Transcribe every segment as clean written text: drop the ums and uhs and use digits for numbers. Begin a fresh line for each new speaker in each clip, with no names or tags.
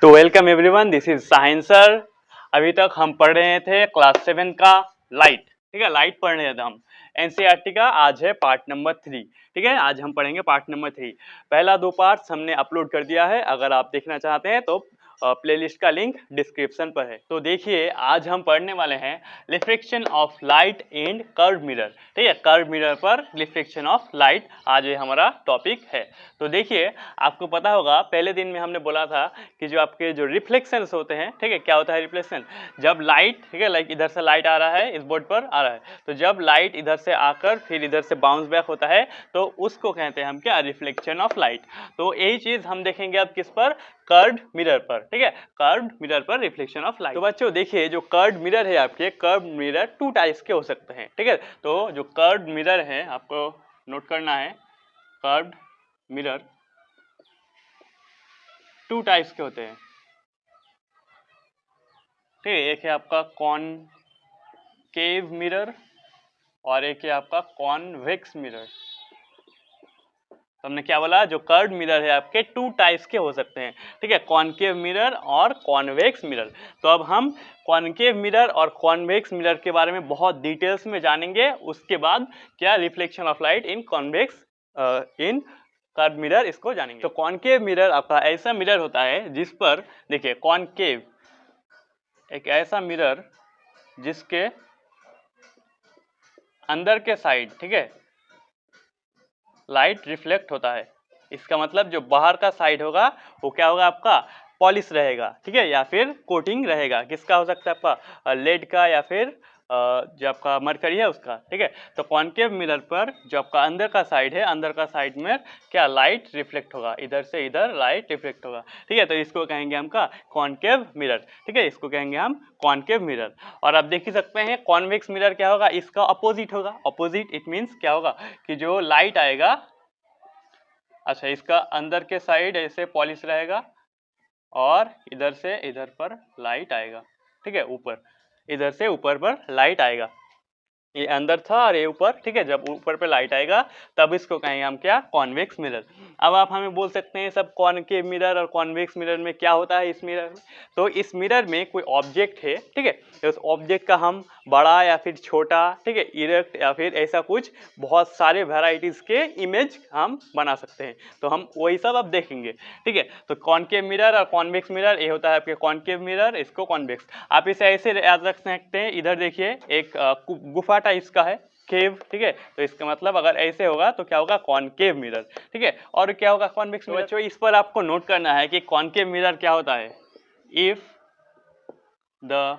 तो welcome everyone, this is Sahin sir. अभी तक हम पढ़ रहे थे क्लास 7 का लाइट। ठीक है, लाइट पढ़ रहे थे हम एनसीईआरटी का। आज है पार्ट नंबर 3। ठीक है, आज हम पढ़ेंगे पार्ट नंबर 3। पहला 2 पार्ट्स हमने अपलोड कर दिया है, अगर आप देखना चाहते हैं तो प्लेलिस्ट का लिंक डिस्क्रिप्शन पर है। तो देखिए, आज हम पढ़ने वाले हैं reflection of light in curve mirror. ठीक है, कर्व मिरर पर रिफ्लेक्शन ऑफ लाइट आज ये हमारा टॉपिक है। तो देखिए, आपको पता होगा पहले दिन में हमने बोला था कि जो आपके जो रिफ्लेक्शंस होते हैं, ठीक है, क्या होता है रिफ्लेक्शन? जब लाइट, ठीक है, लाइक इधर से लाइट आ रहा है, इस बोर्ड पर आ रहा है, तो जब लाइट इधर से आकर फिर इधर से बाउंस बैक होता है तो उसको कहते हैं हम क्या? Reflection of light. तो यही चीज हम देखेंगे अब किस पर? कर्व्ड मिरर पर। ठीक है, कर्व्ड मिरर पर रिफ्लेक्शन ऑफ लाइट। तो बच्चों देखिए, जो कर्व्ड मिरर है आपके, कर्व्ड मिरर 2 टाइप्स के हो सकते हैं। ठीक है, तो जो कर्व्ड मिरर है आपको नोट करना है, कर्व्ड मिरर 2 टाइप्स के होते हैं। ठीक है, एक है आपका कॉनकेव मिरर और एक है आपका कॉन्वेक्स मिरर। तो हमने क्या बोला? जो कर्व्ड मिरर है आपके 2 टाइप्स के हो सकते हैं। ठीक है, कॉनकेव मिरर और कॉन्वेक्स मिरर। तो अब हम कॉनकेव मिरर और कॉन्वेक्स मिरर के बारे में बहुत डिटेल्स में जानेंगे। उसके बाद क्या reflection of light in convex in curve mirror, इसको जानेंगे। तो कॉनकेव मिरर आपका ऐसा मिरर होता है जिस पर, देखिए, कॉनकेव एक ऐसा मिरर जिसके अंदर के साइड, ठीक है, लाइट रिफ्लेक्ट होता है। इसका मतलब जो बाहर का साइड होगा वो क्या होगा? आपका पॉलिश रहेगा। ठीक है, या फिर कोटिंग रहेगा। किसका हो सकता है? आपका लेड का या फिर जो आपका मरकरी है उसका। ठीक है, तो कॉनकेव मिरर पर जो आपका अंदर का साइड है, अंदर का साइड में क्या लाइट रिफ्लेक्ट होगा, इधर से इधर लाइट रिफ्लेक्ट होगा। ठीक है, तो इसको कहेंगे हम का कॉनकेव मिरर। ठीक है, इसको कहेंगे हम कॉनकेव मिरर। और आप देख ही सकते हैं कॉन्वेक्स मिरर क्या होगा? इसका अपोजिट होगा। अपोजिट इट मीन्स क्या होगा कि जो लाइट आएगा, अच्छा, इसका अंदर के साइड ऐसे पॉलिश रहेगा और इधर से इधर पर लाइट आएगा। ठीक है, ऊपर, इधर से ऊपर पर लाइट आएगा। ये अंदर था और ये ऊपर। ठीक है, जब ऊपर पे लाइट आएगा तब इसको कहेंगे हम क्या? Convex mirror. अब आप हमें बोल सकते हैं सब कॉनकेव मिरर और कॉन्वेक्स मिरर में क्या होता है? इस मिरर में, तो इस मिरर में कोई ऑब्जेक्ट है, ठीक है, तो उस ऑब्जेक्ट का हम बड़ा या फिर छोटा, ठीक है, इरेक्ट या फिर ऐसा कुछ बहुत सारे वेराइटीज के इमेज हम बना सकते हैं। तो हम वही सब अब देखेंगे। ठीक है, तो कॉनकेव मिरर और कॉन्वेक्स मिरर, ये होता है आपके कॉनकेव मिरर, इसको कॉन्वेक्स। आप इसे ऐसे याद रख सकते हैं, इधर देखिए एक गुफा टाइप्स का है, केव। ठीक है, तो इसका मतलब अगर ऐसे होगा तो क्या होगा? Concave mirror. ठीक है, और क्या होगा? Convex mirror. बच्चों इस पर आपको नोट करना है कि कॉनकेव मिरर क्या होता है। If the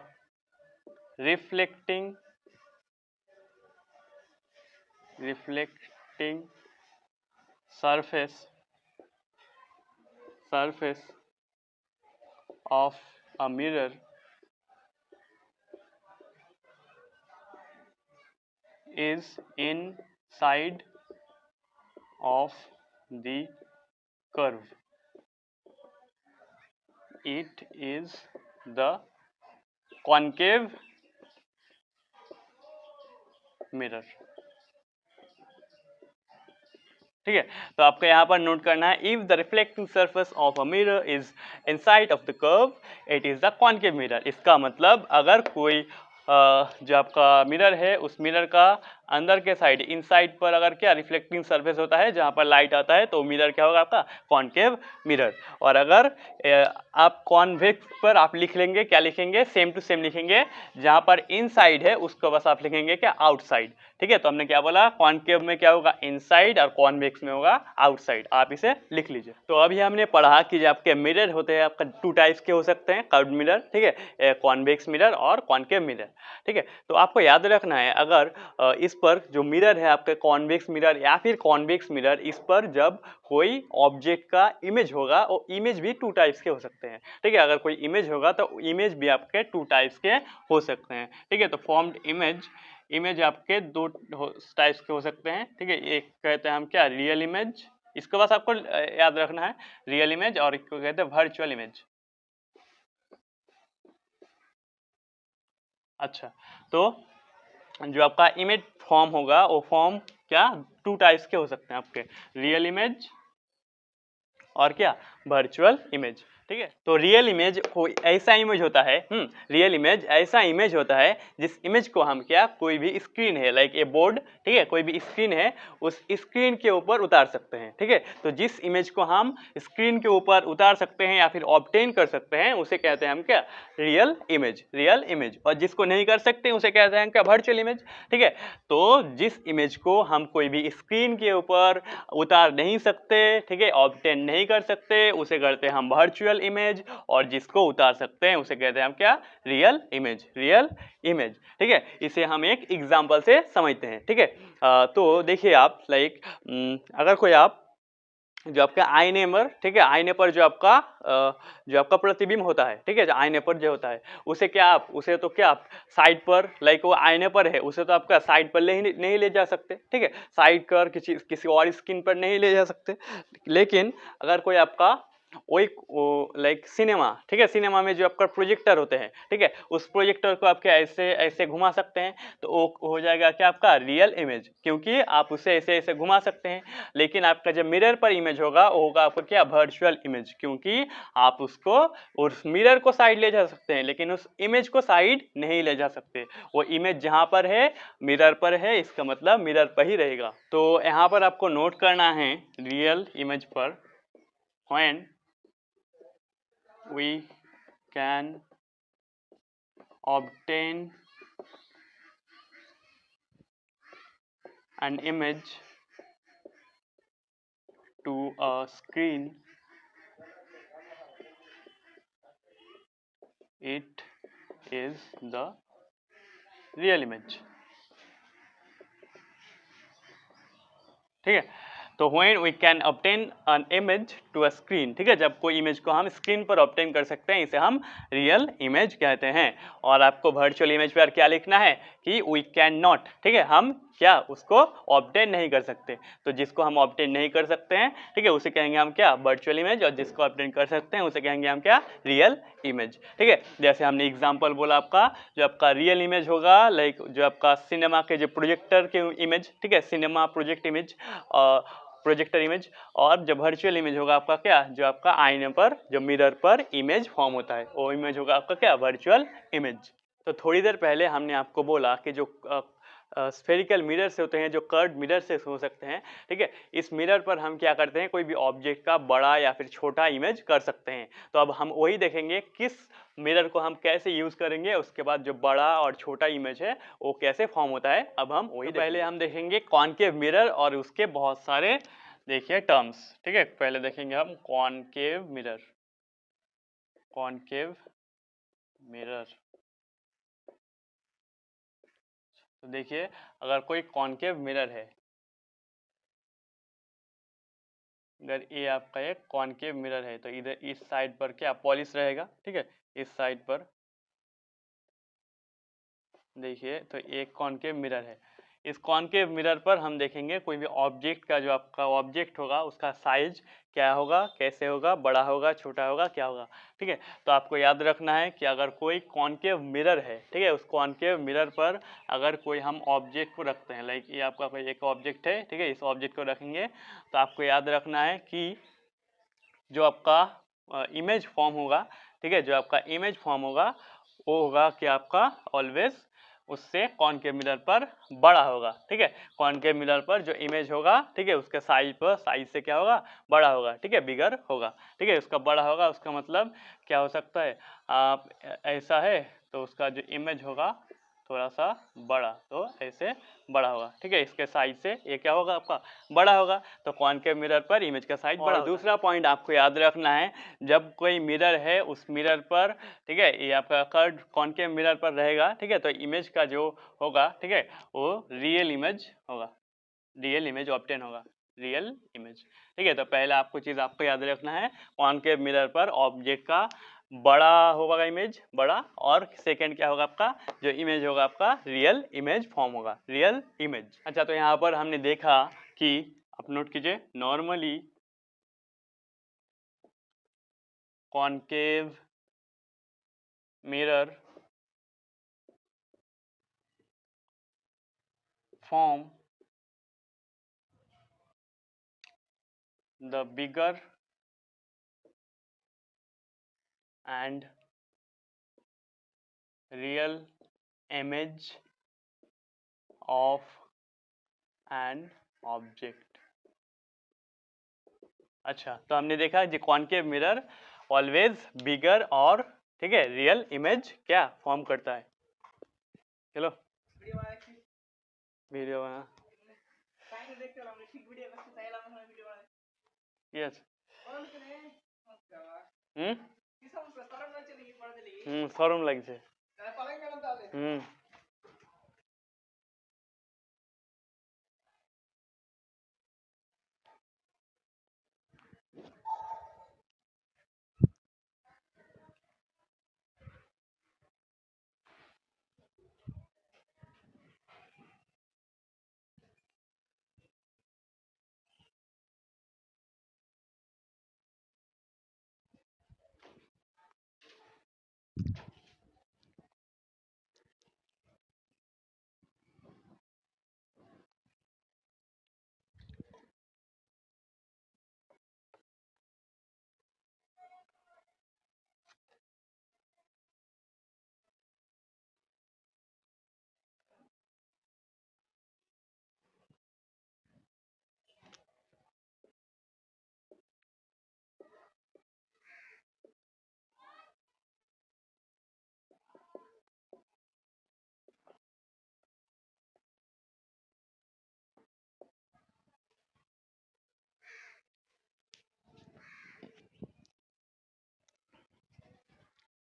reflecting surface of a mirror is inside of the curve, it is the concave mirror। ठीक है, तो आपको यहाँ पर नोट करना है, if the reflecting surface of a mirror is inside of the curve, it is the concave mirror. इसका मतलब अगर कोई जो आपका मिरर है उस मिरर का अंदर के साइड, इनसाइड पर अगर क्या रिफ्लेक्टिंग सरफेस होता है जहाँ पर लाइट आता है, तो मिरर क्या होगा? आपका कॉनकेव मिरर। और अगर आप कॉन्वेक्स पर आप लिख लेंगे, क्या लिखेंगे? सेम टू सेम लिखेंगे। जहाँ पर इनसाइड है उसको बस आप लिखेंगे क्या? आउटसाइड। ठीक है, तो हमने क्या बोला? कॉनकेव में क्या होगा? इनसाइड, और कॉन्वेक्स में होगा आउटसाइड। आप इसे लिख लीजिए। तो अभी हमने पढ़ा कि जो आपके मिरर होते हैं आपका 2 टाइप्स के हो सकते हैं, कर्व्ड मिरर, ठीक है, कॉन्वेक्स मिरर और कॉनकेव मिरर। ठीक है, तो आपको याद रखना है, अगर इस पर जो मिरर है आपके कॉन्वेक्स मिरर या फिर कॉन्वेक्स मिरर, इस पर जब कोई ऑब्जेक्ट का इमेज होगा, वो इमेज भी 2 टाइप्स के हो सकते हैं। ठीक है, अगर कोई इमेज होगा तो इमेज भी आपके 2 टाइप्स के हो सकते हैं। ठीक है, तो फॉर्म्ड इमेज आपके 2 टाइप्स के हो सकते हैं। ठीक है, एक कहते हैं हम क्या? Real image. इसको बस आपको याद रखना है, रियल इमेज, और इसको कहते हैं वर्चुअल इमेज। अच्छा, तो जो आपका इमेज फॉर्म होगा वो फॉर्म क्या? 2 टाइप्स के हो सकते हैं आपके, रियल इमेज और क्या? Virtual image. ठीक है। तो रियल इमेज कोई ऐसा इमेज होता है, रियल इमेज ऐसा इमेज होता है जिस इमेज को हम क्या, कोई भी स्क्रीन है लाइक ए बोर्ड, ठीक है, कोई भी स्क्रीन है उस स्क्रीन के ऊपर उतार सकते हैं, ठीक है। तो जिस इमेज को हम स्क्रीन के ऊपर उतार सकते हैं या फिर ऑब्टेन कर सकते हैं उसे कहते हैं हम क्या, रियल इमेज, रियल इमेज। और जिसको नहीं कर सकते उसे कहते हैं क्या, वर्चुअल इमेज, ठीक है। तो जिस इमेज को हम कोई भी स्क्रीन के ऊपर उतार नहीं सकते, ठीक है, ऑब्टेन नहीं कर सकते, उसे करते हैं हम वर्चुअल इमेज। और जिसको उतार सकते हैं उसे कहते हैं हम क्या, रियल इमेज, रियल इमेज, ठीक है। इसे हम एक एग्जांपल से समझते हैं, ठीक है। तो देखिए आप लाइक अगर कोई आप जो आपके आईने पर, ठीक है, आईने पर जो आपका प्रतिबिंब होता है, ठीक है, जो आईने पर जो होता है उसे क्या आप, उसे तो क्या आप साइड पर, लाइक वो आईने पर है उसे तो आपका साइड पर नहीं ले जा सकते, ठीक है, साइड कर किसी और स्किन पर नहीं ले जा सकते। लेकिन अगर कोई आपका वही लाइक सिनेमा, ठीक है, सिनेमा में जो आपका प्रोजेक्टर होते हैं, ठीक है, उस प्रोजेक्टर को आप क्या ऐसे ऐसे घुमा सकते हैं तो वो हो जाएगा क्या, आपका रियल इमेज, क्योंकि आप उसे ऐसे ऐसे घुमा सकते हैं। लेकिन आपका जब मिरर पर इमेज होगा वो होगा आपका क्या, वर्चुअल इमेज, क्योंकि आप उसको उस मिरर को साइड ले जा सकते हैं लेकिन उस इमेज को साइड नहीं ले जा सकते। वो इमेज जहां पर है मिरर पर है, इसका मतलब मिरर पर ही रहेगा। तो यहाँ पर आपको नोट करना है रियल इमेज पर, when we can obtain an image to a screen, it is the real image, ठीक है। तो when we can obtain an image to a screen, ठीक है, जब कोई इमेज को हम स्क्रीन पर ऑब्टेन कर सकते हैं इसे हम रियल इमेज कहते हैं। और आपको वर्चुअल इमेज पर क्या लिखना है कि we can not, ठीक है, हम क्या उसको ऑब्टेन नहीं कर सकते। तो जिसको हम ऑब्टेन नहीं कर सकते हैं, ठीक है, उसे कहेंगे हम क्या, वर्चुअल इमेज। और जिसको ऑब्टेन कर सकते हैं उसे कहेंगे हम क्या, रियल इमेज, ठीक है। जैसे हमने एग्जांपल बोला आपका, जो आपका रियल इमेज होगा लाइक जो आपका सिनेमा के जो प्रोजेक्टर के इमेज, ठीक है, cinema project image, projector image. और जो वर्चुअल इमेज होगा आपका क्या, जो आपका आईने पर जो मिरर पर इमेज फॉर्म होता है वो इमेज होगा आपका क्या, वर्चुअल इमेज। तो थोड़ी देर पहले हमने आपको बोला कि जो स्फेरिकल मिरर से होते हैं, जो कर्व मिरर से हो सकते हैं, ठीक है, इस मिरर पर हम क्या करते हैं, कोई भी ऑब्जेक्ट का बड़ा या फिर छोटा इमेज कर सकते हैं। तो अब हम वही देखेंगे किस मिरर को हम कैसे यूज करेंगे, उसके बाद जो बड़ा और छोटा इमेज है वो कैसे फॉर्म होता है अब हम वही पहले हम देखेंगे कॉनकेव मिरर और उसके बहुत सारे देखिए टर्म्स, ठीक है। पहले देखेंगे हम कॉनकेव मिरर, कॉनकेव मिरर। तो देखिए अगर कोई कॉनकेव मिरर है, अगर ये आपका एक कॉनकेव मिरर है तो इधर इस साइड पर क्या पॉलिश रहेगा, ठीक है, इस साइड पर देखिए तो एक कॉनकेव मिरर है। इस कॉनकेव मिरर पर हम देखेंगे कोई भी ऑब्जेक्ट का, जो आपका ऑब्जेक्ट होगा उसका साइज क्या होगा, कैसे होगा, बड़ा होगा, छोटा होगा, क्या होगा, ठीक है। तो आपको याद रखना है कि अगर कोई कॉनकेव मिरर है, ठीक है, उस कॉनकेव मिरर पर अगर कोई हम ऑब्जेक्ट को रखते हैं, लाइक ये आपका कोई एक ऑब्जेक्ट है, ठीक है, इस ऑब्जेक्ट को रखेंगे तो आपको याद रखना है कि जो आपका इमेज फॉर्म होगा, ठीक है, जो आपका इमेज फॉर्म होगा वो होगा कि आपका ऑलवेज उससे कॉनकेव मिरर पर बड़ा होगा, ठीक है। कॉनकेव मिरर पर जो इमेज होगा, ठीक है, उसके साइज से क्या होगा, बड़ा होगा, ठीक है, बिगर होगा, ठीक है, उसका बड़ा होगा। उसका मतलब क्या हो सकता है, आप ऐसा है तो उसका जो इमेज होगा थोड़ा सा बड़ा, तो ऐसे बड़ा होगा, ठीक है, इसके साइज से ये क्या होगा, आपका बड़ा होगा। तो कॉनकेव मिरर पर इमेज का साइज बड़ा। दूसरा पॉइंट आपको याद रखना है, जब कोई मिरर है उस मिरर पर, ठीक है, ये आपका कर्व कॉनकेव मिरर पर रहेगा, ठीक है, तो इमेज का जो होगा, ठीक है, वो रियल इमेज होगा, रियल इमेज ऑब्टेन होगा, रियल इमेज, ठीक है। तो पहला आपको चीज आपको याद रखना है, कॉनकेव मिरर पर ऑब्जेक्ट का बड़ा होगा इमेज, बड़ा। और सेकंड क्या होगा आपका, जो इमेज होगा आपका रियल इमेज फॉर्म होगा, रियल इमेज। अच्छा तो यहाँ पर हमने देखा कि आप नोट कीजिए, normally concave mirror form the bigger and real image of an object। अच्छा, तो हमने देखा कि कॉनकेव मिरर ऑलवेज बिगर और ठीक है रियल इमेज क्या फॉर्म करता है। चलो वीडियो बना यस শরম লাগছে হুম।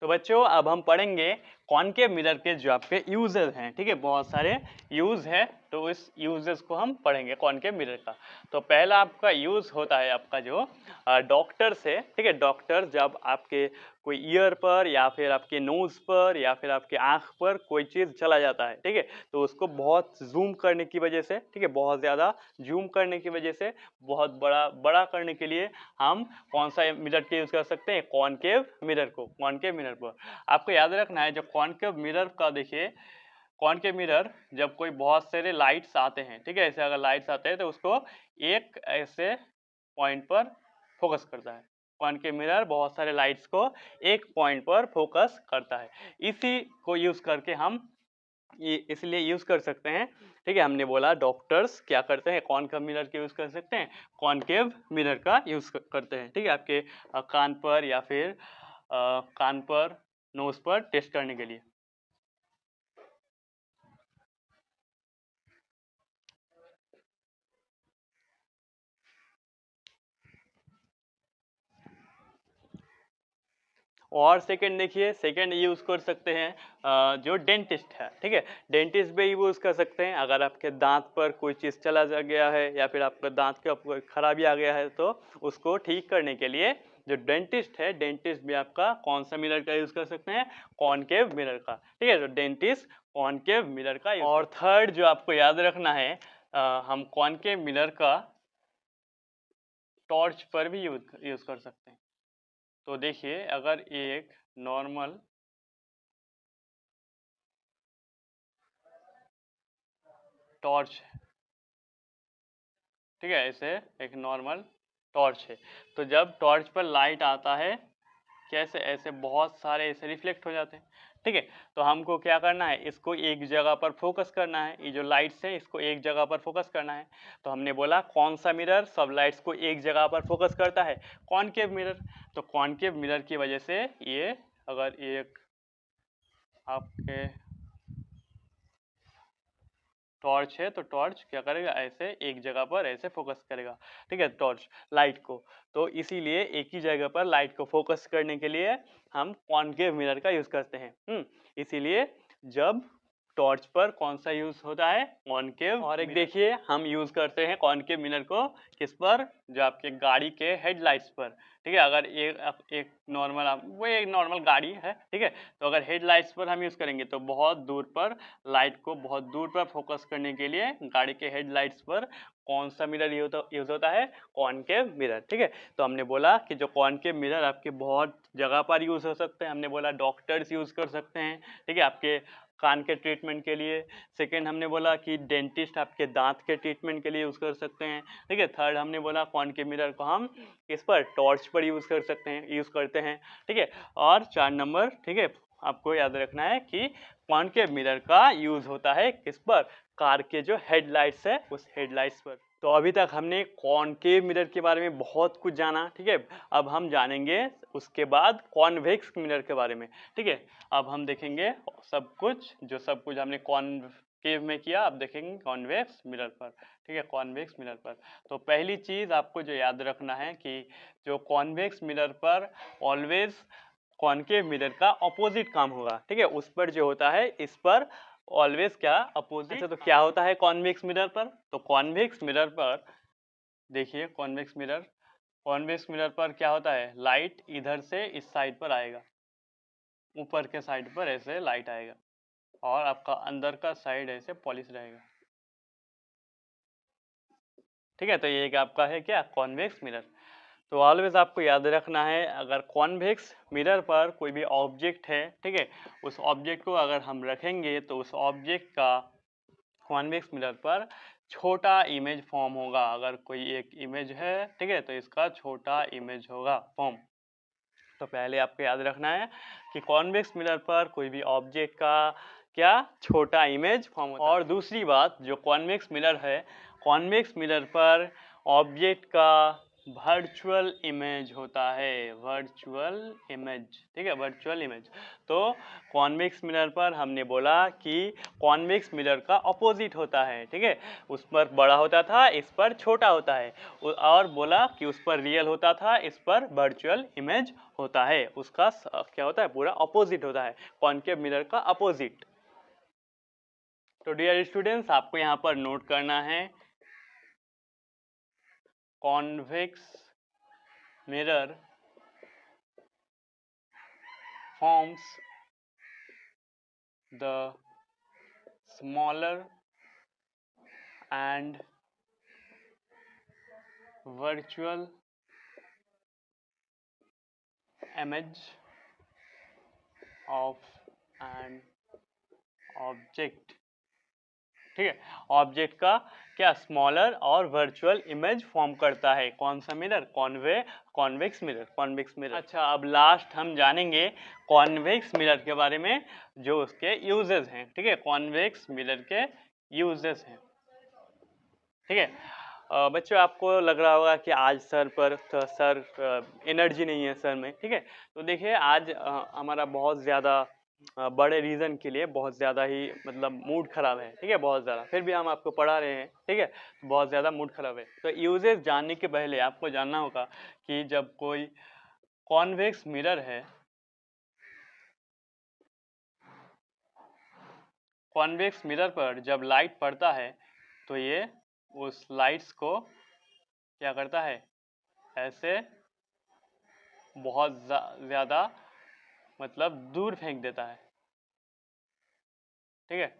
तो बच्चों अब हम पढ़ेंगे कॉनकेव मिरर के जो आपके यूजेस हैं, ठीक है बहुत सारे यूज है, तो इस यूजेस को हम पढ़ेंगे कॉनकेव मिरर का। तो पहला आपका यूज होता है आपका जो डॉक्टर से, ठीक है डॉक्टर जब आपके कोई ईयर पर या फिर आपके नोज पर या फिर आपके आंख पर कोई चीज़ चला जाता है, ठीक है तो उसको बहुत जूम करने की वजह से, ठीक है बहुत ज़्यादा जूम करने की वजह से बहुत बड़ा करने के लिए हम कौन सा मिरर के यूज़ कर सकते हैं, कॉनकेव मिरर को। कॉनकेव मिरर पर आपको याद रखना है जो कॉनकेव मिरर का देखिए, कॉनकेव मिरर जब कोई बहुत सारे लाइट्स आते हैं, ठीक है ऐसे अगर लाइट्स आते हैं तो उसको एक ऐसे पॉइंट पर फोकस करता है। कॉनकेव मिरर बहुत सारे लाइट्स को एक पॉइंट पर फोकस करता है, इसी को यूज करके हम इसलिए यूज कर सकते हैं, ठीक है हमने बोला डॉक्टर्स क्या करते हैं कॉनकेव मिरर के यूज कर सकते हैं, कॉनकेव मिरर का यूज करते हैं, ठीक है आपके कान पर या फिर कान पर नोज पर टेस्ट करने के लिए। और सेकंड देखिए, सेकंड यूज कर सकते हैं जो डेंटिस्ट है, ठीक है डेंटिस्ट भी यूज कर सकते हैं। अगर आपके दांत पर कोई चीज़ चला गया है या फिर आपका दांत का कोई खराबी आ गया है तो उसको ठीक करने के लिए जो डेंटिस्ट है, डेंटिस्ट भी आपका कौन सा मिरर का यूज कर सकते हैं, कॉनकेव मिरर का, ठीक है तो डेंटिस्ट कॉनकेव मिरर का। और थर्ड जो आपको याद रखना है हम कॉनकेव मिरर का टॉर्च पर भी यूज कर सकते हैं। तो देखिए अगर एक नॉर्मल टॉर्च है, ठीक है ऐसे एक नॉर्मल टॉर्च है, तो जब टॉर्च पर लाइट आता है कैसे ऐसे बहुत सारे ऐसे रिफ्लेक्ट हो जाते हैं, ठीक है तो हमको क्या करना है इसको एक जगह पर फोकस करना है, ये जो लाइट्स है इसको एक जगह पर फोकस करना है। तो हमने बोला कौन सा मिरर सब लाइट्स को एक जगह पर फोकस करता है, कॉनकेव मिरर। तो कॉनकेव मिरर की वजह से ये अगर एक आपके टॉर्च है तो टॉर्च क्या करेगा ऐसे एक जगह पर ऐसे फोकस करेगा, ठीक है टॉर्च लाइट को। तो इसीलिए एक ही जगह पर लाइट को फोकस करने के लिए हम कॉनकेव मिरर का यूज करते हैं। इसीलिए जब टॉर्च पर कौन सा यूज होता है, कॉनकेव। और एक देखिए हम यूज करते हैं कॉनकेव मिरर को किस पर, जो आपके गाड़ी के हेडलाइट्स पर, ठीक है अगर एक नॉर्मल वो एक नॉर्मल गाड़ी है, ठीक है तो अगर हेडलाइट्स पर हम यूज करेंगे तो बहुत दूर पर लाइट को बहुत दूर पर फोकस करने के लिए गाड़ी के हेडलाइट्स पर कौन सा मिरर यूज होता है, कॉनकेव मिरर, ठीक है। तो हमने बोला कि जो कॉनकेव मिरर आपके बहुत जगह पर यूज हो सकते हैं, हमने बोला डॉक्टर्स यूज कर सकते हैं, ठीक है आपके कान के ट्रीटमेंट के लिए। सेकंड हमने बोला कि डेंटिस्ट आपके दांत के ट्रीटमेंट के लिए यूज़ कर सकते हैं, ठीक है। थर्ड हमने बोला कॉनकेव मिरर को हम किस पर, टॉर्च पर यूज़ कर सकते हैं, यूज़ करते हैं, ठीक है। और 4 नंबर, ठीक है, आपको याद रखना है कि कॉनकेव मिरर का यूज़ होता है किस पर, कार के जो हेडलाइट्स है उस हेडलाइट्स पर। तो अभी तक हमने कॉनकेव मिरर के बारे में बहुत कुछ जाना, ठीक है। अब हम जानेंगे उसके बाद कॉन्वेक्स मिरर के बारे में, ठीक है। अब हम देखेंगे सब कुछ, जो सब कुछ हमने कॉनकेव में किया, अब देखेंगे कॉन्वेक्स मिरर पर, ठीक है, कॉन्वेक्स मिरर पर। तो पहली चीज़ आपको जो याद रखना है कि जो कॉन्वेक्स मिरर पर ऑलवेज कॉनकेव मिरर का अपोजिट काम होगा, ठीक है। उस पर जो होता है इस पर ऑलवेज क्या, अपोजिट। अच्छा, तो क्या होता है कॉन्वेक्स मिरर पर? तो कॉन्वेक्स मिरर पर देखिए, कॉन्वेक्स मिरर पर क्या होता है, लाइट इधर से इस साइड पर आएगा, ऊपर के साइड पर ऐसे लाइट आएगा, और आपका अंदर का साइड ऐसे पॉलिश रहेगा, ठीक है। तो ये एक आपका है क्या, कॉन्वेक्स मिरर। तो ऑलवेज आपको याद रखना है, अगर कॉन्वेक्स मिरर पर कोई भी ऑब्जेक्ट है, ठीक है, उस ऑब्जेक्ट को अगर हम रखेंगे तो उस ऑब्जेक्ट का कॉन्वेक्स मिरर पर छोटा इमेज फॉर्म होगा। अगर कोई एक इमेज है, ठीक है, तो इसका छोटा इमेज होगा फॉर्म। तो पहले आपको याद रखना है कि कॉन्वेक्स मिरर पर कोई भी ऑब्जेक्ट का क्या, छोटा इमेज फॉर्म होता है। और दूसरी बात, जो कॉन्वेक्स मिरर है, कॉन्वेक्स मिरर पर ऑब्जेक्ट का वर्चुअल इमेज होता है, वर्चुअल इमेज, ठीक है, वर्चुअल इमेज। तो कॉन्वेक्स मिरर पर हमने बोला कि कॉन्वेक्स मिरर का अपोजिट होता है, ठीक है, उस पर बड़ा होता था, इस पर छोटा होता है, और बोला कि उस पर रियल होता था, इस पर वर्चुअल इमेज होता है, उसका क्या होता है, पूरा अपोजिट होता है, कॉनकेव मिरर का अपोजिट। तो डियर स्टूडेंट्स, आपको यहाँ पर नोट करना है, convex mirror forms the smaller and virtual image of an object, ठीक है। ऑब्जेक्ट का क्या, स्मॉलर और वर्चुअल इमेज फॉर्म करता है, कौन सा mirror, convex mirror, convex mirror. अच्छा, अब लास्ट हम जानेंगे कॉन्वेक्स मिरर के बारे में, जो उसके यूजेस हैं, ठीक है, कॉन्वेक्स मिरर के यूजेस हैं, ठीक है। बच्चों, आपको लग रहा होगा कि आज सर पर तो सर एनर्जी नहीं है सर में, ठीक है। तो देखिए, आज हमारा बहुत ज़्यादा बड़े रीज़न के लिए बहुत ज़्यादा ही मतलब मूड ख़राब है, ठीक है, बहुत ज़्यादा, फिर भी हम आपको पढ़ा रहे हैं, ठीक है, बहुत ज़्यादा मूड ख़राब है। तो यूजेस जानने के पहले आपको जानना होगा कि जब कोई कॉन्वेक्स मिरर है, कॉन्वेक्स मिरर पर जब लाइट पड़ता है तो ये उस लाइट्स को क्या करता है, ऐसे बहुत ज़्यादा मतलब दूर फेंक देता है, ठीक है,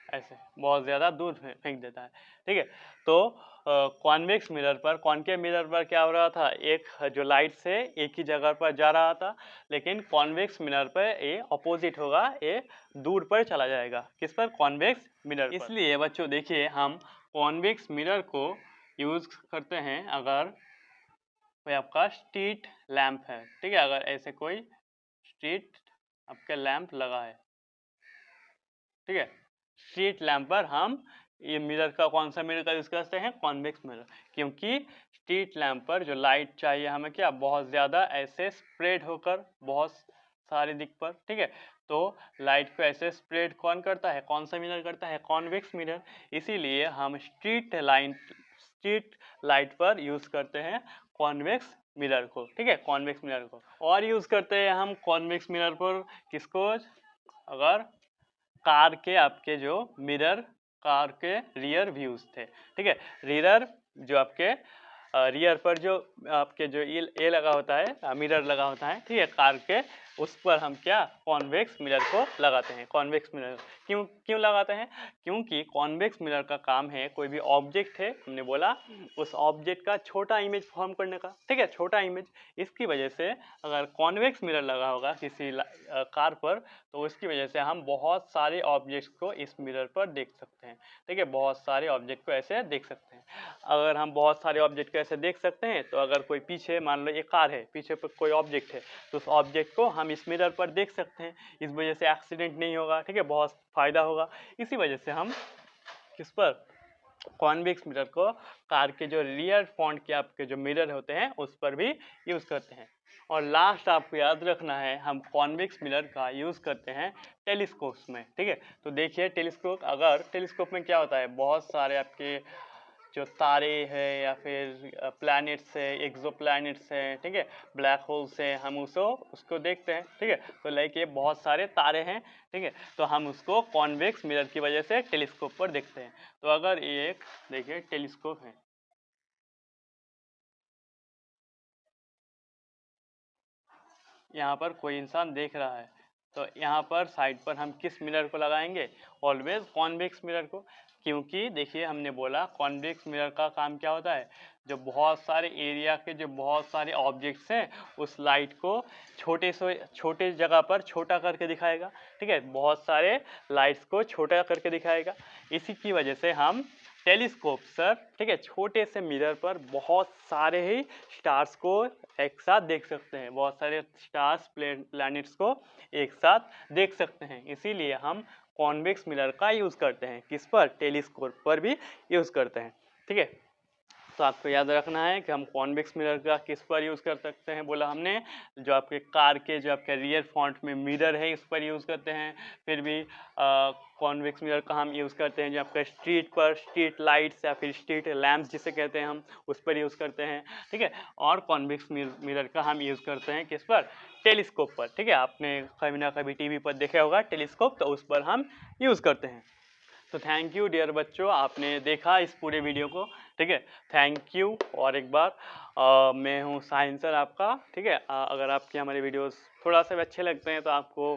ऐसे बहुत ज़्यादा दूर फेंक देता है, ठीक है। तो कॉन्वेक्स मिरर पर, कॉनकेव मिरर पर क्या हो रहा था, एक जो लाइट से एक ही जगह पर जा रहा था, लेकिन कॉन्वेक्स मिरर पर ये अपोजिट होगा, ये दूर पर चला जाएगा, किस पर, कॉन्वेक्स मिरर पर। इसलिए बच्चों देखिए, हम कॉन्वेक्स मिरर को यूज़ करते हैं अगर कोई आपका स्ट्रीट लैंप है, ठीक है, अगर ऐसे कोई स्ट्रीट आपके लैंप लगा है, ठीक है, स्ट्रीट लैंप पर हम ये मिरर का, कौन सा मिरर का यूज़ करते हैं, कॉन्वेक्स मिरर, क्योंकि स्ट्रीट लैंप पर जो लाइट चाहिए हमें क्या, बहुत ज़्यादा ऐसे स्प्रेड होकर बहुत सारे दिख पर, ठीक है। तो लाइट को ऐसे स्प्रेड कौन करता है, कौन सा मिरर करता है, कॉन्वेक्स मिरर। इसीलिए हम स्ट्रीट लाइट पर यूज़ करते हैं कॉन्वेक्स मिरर को, ठीक है, कॉन्वेक्स मिरर को। और यूज़ करते हैं हम कॉन्वेक्स मिरर पर किसको, अगर कार के आपके जो मिरर, कार के रियर व्यूज थे, ठीक है, रियर जो आपके रियर पर जो आपके जो ए लगा होता है, मिरर लगा होता है, ठीक है, कार के उस पर हम क्या कॉन्वेक्स मिरर को लगाते हैं। कॉन्वेक्स मिरर क्यों क्यों लगाते हैं? क्योंकि कॉन्वेक्स मिरर का काम है, कोई भी ऑब्जेक्ट है, हमने बोला उस ऑब्जेक्ट का छोटा इमेज फॉर्म करने का, ठीक है, छोटा इमेज। इसकी वजह से अगर कॉन्वेक्स मिरर लगा होगा किसी कार पर, तो इसकी वजह से हम बहुत सारे ऑब्जेक्ट्स को इस मिरर पर देख सकते हैं, ठीक है, बहुत सारे ऑब्जेक्ट को ऐसे देख सकते हैं। अगर हम बहुत सारे ऑब्जेक्ट को ऐसे देख सकते हैं, तो अगर कोई पीछे, मान लो एक कार है, पीछे पर कोई ऑब्जेक्ट है, तो उस ऑब्जेक्ट को हम इस मिरर पर देख सकते हैं। इस वजह से एक्सीडेंट नहीं होगा, ठीक है, बहुत फायदा होगा। इसी वजह से हम किस पर कॉन्वेक्स मिरर को कार के जो रियर फ्रंट के आपके जो मिरर होते हैं उस पर भी यूज़ करते हैं। और लास्ट आपको याद रखना है, हम कॉन्वेक्स मिरर का यूज़ करते हैं टेलीस्कोप्स में, ठीक है। तो देखिए टेलीस्कोप, अगर टेलीस्कोप में क्या होता है, बहुत सारे आपके जो तारे हैं या फिर प्लैनेट्स है, एक्सो प्लैनेट्स हैं, ठीक है, ब्लैक होल्स हैं, हम उसको देखते हैं, ठीक है। तो लाइक ये बहुत सारे तारे हैं, ठीक है, तो हम उसको कॉन्वेक्स मिरर की वजह से टेलीस्कोप पर देखते हैं। तो अगर ये एक देखिए टेलीस्कोप है, यहाँ पर कोई इंसान देख रहा है, तो यहाँ पर साइड पर हम किस मिरर को लगाएंगे? ऑलवेज कॉन्वेक्स मिरर को। क्योंकि देखिए हमने बोला कॉन्वेक्स मिरर का काम क्या होता है, जो बहुत सारे एरिया के जो बहुत सारे ऑब्जेक्ट्स हैं उस लाइट को छोटे से छोटे जगह पर छोटा करके दिखाएगा, ठीक है, बहुत सारे लाइट्स को छोटा करके दिखाएगा। इसी की वजह से हम टेलीस्कोप सर, ठीक है, छोटे से मिरर पर बहुत सारे ही स्टार्स को एक साथ देख सकते हैं, बहुत सारे स्टार्स प्लैनेट्स को एक साथ देख सकते हैं। इसीलिए हम कॉन्वेक्स मिरर का यूज़ करते हैं, किस पर? टेलीस्कोप पर भी यूज़ करते हैं, ठीक है। तो आपको याद रखना है कि हम कॉन्वेक्स मिरर का किस पर यूज़ कर सकते हैं, बोला हमने जो आपके कार के जो आपके रियर फ्रंट में मिरर है इस पर यूज़ करते हैं। फिर भी कॉन्वेक्स मिरर का हम यूज़ करते हैं जो आपका स्ट्रीट पर, स्ट्रीट लाइट्स या फिर स्ट्रीट लैम्प्स जिसे कहते हैं हम, उस पर यूज़ करते हैं, ठीक है। और कॉन्वेक्स मिरर का हम यूज़ करते हैं किस पर? टेलीस्कोप पर, ठीक है। आपने कभी ना कभी टीवी पर देखा होगा टेलीस्कोप, तो उस पर हम यूज़ करते हैं। तो थैंक यू डियर बच्चों, आपने देखा इस पूरे वीडियो को, ठीक है, थैंक यू। और एक बार मैं हूँ साहिन सर आपका, ठीक है। अगर आपके हमारे वीडियोस थोड़ा सा भी अच्छे लगते हैं तो आपको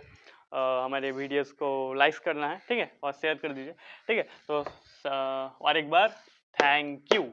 हमारे वीडियोस को लाइक करना है, ठीक है, और शेयर कर दीजिए, ठीक है। तो और एक बार थैंक यू।